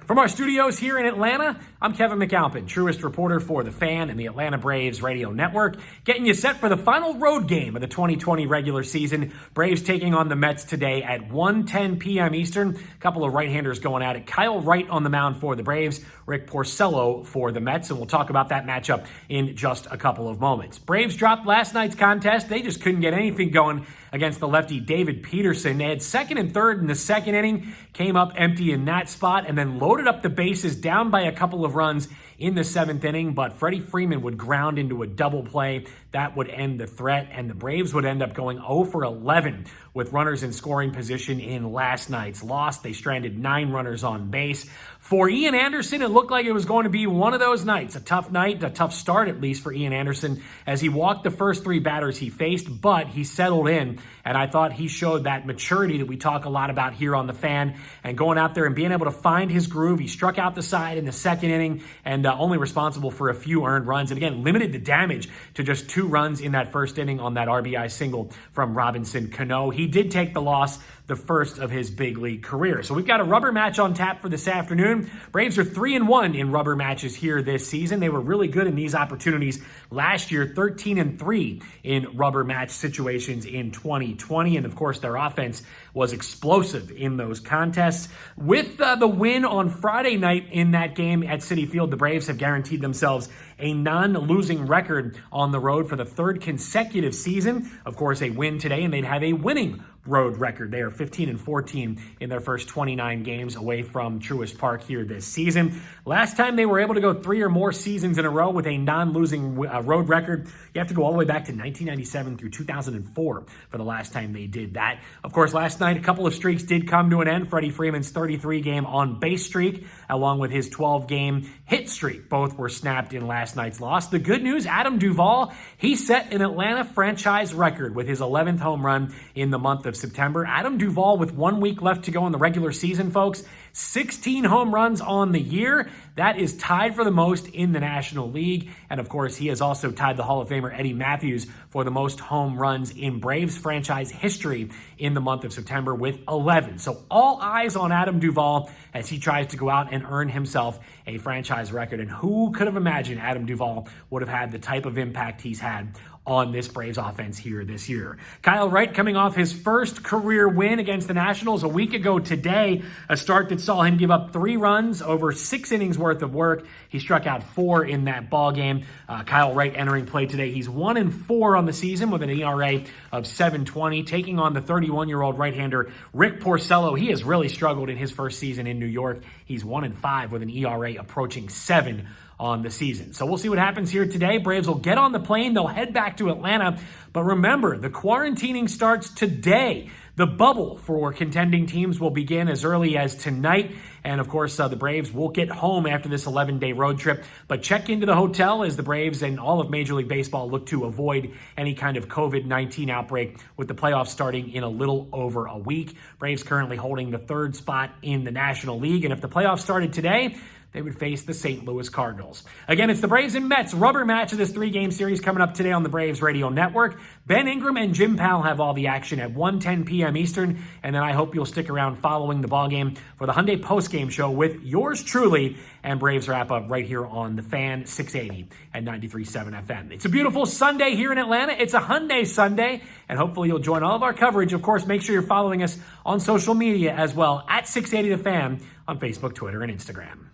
From our studios here in Atlanta, I'm Kevin McAlpin, truest reporter for The Fan and the Atlanta Braves radio network, getting you set for the final road game of the 2020 regular season. Braves taking on the Mets today at 1:10 p.m. Eastern. A couple of right-handers going at it. Kyle Wright on the mound for the Braves, Rick Porcello for the Mets, and we'll talk about that matchup in just a couple of moments. Braves dropped last night's contest. They just couldn't get anything going against the lefty David Peterson. They had second and third in the second inning, came up empty in that spot, and then loaded up the bases down by a couple of runs in the seventh inning, but Freddie Freeman would ground into a double play. That would end the threat, and the Braves would end up going 0 for 11 with runners in scoring position in last night's loss. They stranded 9 runners on base. For Ian Anderson, it looked like it was going to be one of those nights, a tough night, a tough start at least for Ian Anderson as he walked the first 3 batters he faced, but he settled in, and I thought he showed that maturity that we talk a lot about here on The Fan, and going out there and being able to find his groove. He struck out the side in the second inning and only responsible for a few earned runs, and again, limited the damage to just 2 runs in that first inning on that RBI single from Robinson Cano. He did take the loss, the first of his big league career. So we've got a rubber match on tap for this afternoon. Braves are 3-1 in rubber matches here this season. They were really good in these opportunities last year, 13-3 in rubber match situations in 2020. And of course, their offense was explosive in those contests. With the win on Friday night in that game at Citi Field, the Braves have guaranteed themselves a non-losing record on the road for the 3rd consecutive season. Of course, a win today, and they'd have a winning road record. They are 15-14 in their first 29 games away from Truist Park here this season. Last time they were able to go 3 or more seasons in a row with a non-losing road record, you have to go all the way back to 1997 through 2004 for the last time they did that. Of course, last night, a couple of streaks did come to an end. Freddie Freeman's 33-game on-base streak, along with his 12-game hit streak. Both were snapped in last night's loss. The good news, Adam Duvall, he set an Atlanta franchise record with his 11th home run in the month of September. Adam Duvall, with 1 week left to go in the regular season, folks, 16 home runs on the year. That is tied for the most in the National League. And of course, he has also tied the Hall of Famer Eddie Matthews for the most home runs in Braves franchise history in the month of September with 11. So all eyes on Adam Duvall as he tries to go out and earn himself a franchise record. And who could have imagined Adam Duvall would have had the type of impact he's had on this Braves offense here this year. Kyle Wright coming off his first career win against the Nationals a week ago today, a start that saw him give up 3 runs over 6 innings worth of work. He struck out 4 in that ball game. Kyle Wright entering play today. He's 1-4 on the season with an ERA of 7.20, taking on the 31-year-old right-hander Rick Porcello. He has really struggled in his first season in New York. He's 1-5 with an ERA approaching 7 on the season. So we'll see what happens here today. Braves will get on the plane. They'll head back to Atlanta. But remember, the quarantining starts today. The bubble for contending teams will begin as early as tonight. And of course, the Braves will get home after this 11-day road trip. But check into the hotel as the Braves and all of Major League Baseball look to avoid any kind of COVID-19 outbreak with the playoffs starting in a little over a week. Braves currently holding the 3rd spot in the National League. And if the playoffs started today, they would face the St. Louis Cardinals. Again, it's the Braves and Mets rubber match of this 3-game series coming up today on the Braves Radio Network. Ben Ingram and Jim Powell have all the action at 1:10 p.m. Eastern, and then I hope you'll stick around following the ballgame for the Hyundai postgame show with yours truly and Braves wrap-up right here on The Fan, 680 and 93.7 FM. It's a beautiful Sunday here in Atlanta. It's a Hyundai Sunday, and hopefully you'll join all of our coverage. Of course, make sure you're following us on social media as well, at 680 The Fan on Facebook, Twitter, and Instagram.